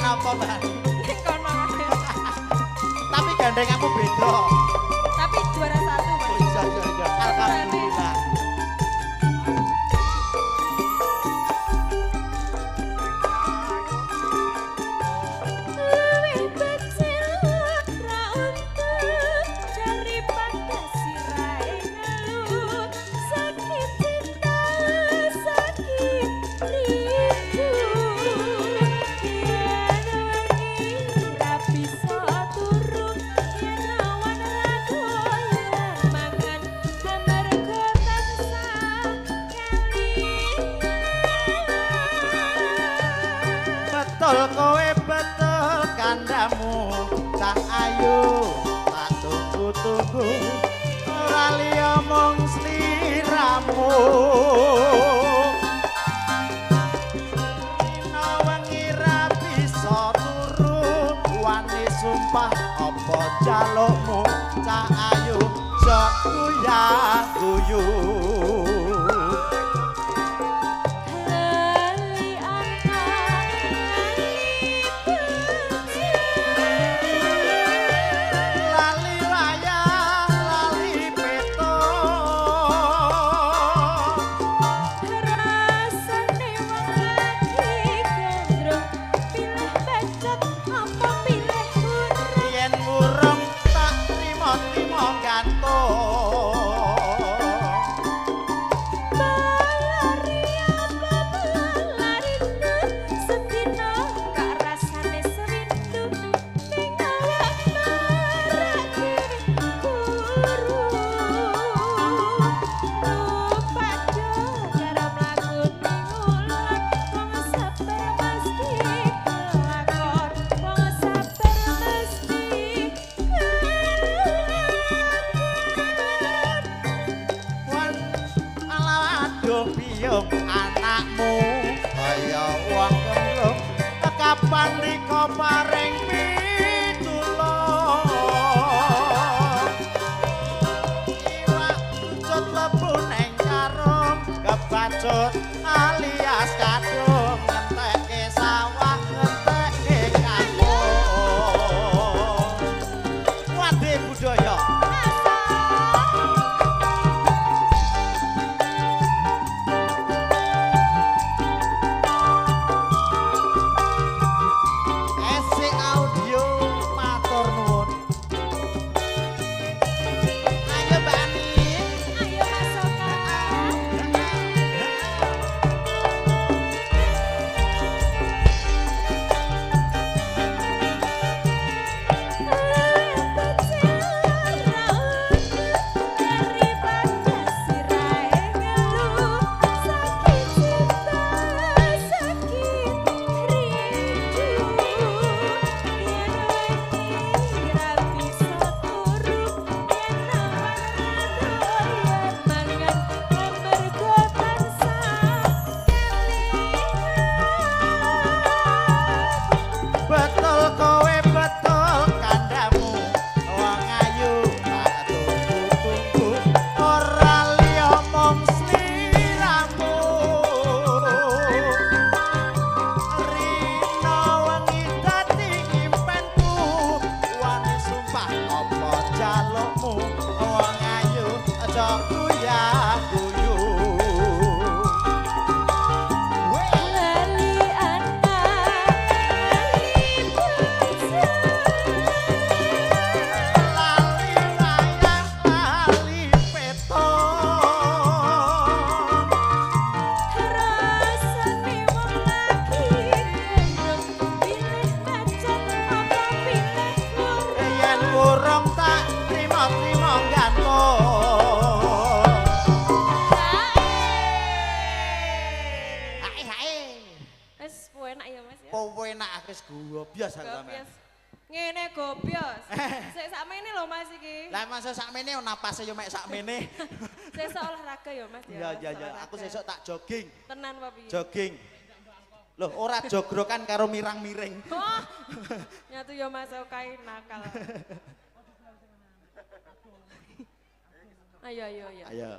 apa, Mbak? Ning kono ae. Tapi gandeng aku beda. Tapi juara satu, Mas. Oh, iya. Alhamdulillah. Luwih becik ra untuk daripada sirahe ngelut. Sakit cinta, sakit rindu. Yen wengi ra bisa turu, yen awan ra doyan mangan, amarga tansah kelingan. Betul kowe betul kandamu cah ayu tak tunggu-tunggu ora liya mung sliramu dina wengi ra bisa turu wani sumpah apa jalukmu cah ayu jok guyah guyu Lali anak, lali becik. lali wayah lali peto Rasane wong lagi gandrung, pilih bacot apa pilih urip. yen murung tak trimo-trimo gantung Balari apa balarindo, sedina gak rasane serindu. Ning awakmu ragi guru. Lupa jo karo mlaku ning ulon, wong sabar mesti kelakon, wong sabar mesti kelakon. wan ala aduh piyung anakmu kaya wong kemlung kapan riko paring pitulung iwak pucut lebu neng karung kebacut alias kadung ngentekke sawah ngentekke kampung wade budaya Esik audio matur nuwun. Ayo Mbak Ani. Ayo masuk kakak. Betul kowe betul kandamu wong ayu tak tunggu-tunggu ora liya mung sliramu rina wengi dadi impenku wani sumpah apa jalukmu wong ayu aja guyah guyu Lali anak, lali lali wayang lali peto rasane wong lagi gendong, pilih bacot apa pilih urip. yen murung tak trimo-trimo gantung hae Wes enak ya Mas ya. kowe enak wis gobios aku sampean Gobios. Ngene gobios. Sik sakmene lho Mas iki. lah masa sakmene napase yo mek sakmene Sesuk olahraga ya Mas ya. iya aku sesuk tak jogging Tenan apa piye? jogging loh ora jogrokan karo mirang-miring Oh, nyatu ya Mas kae nakal. Ayo ayo ayo. ayo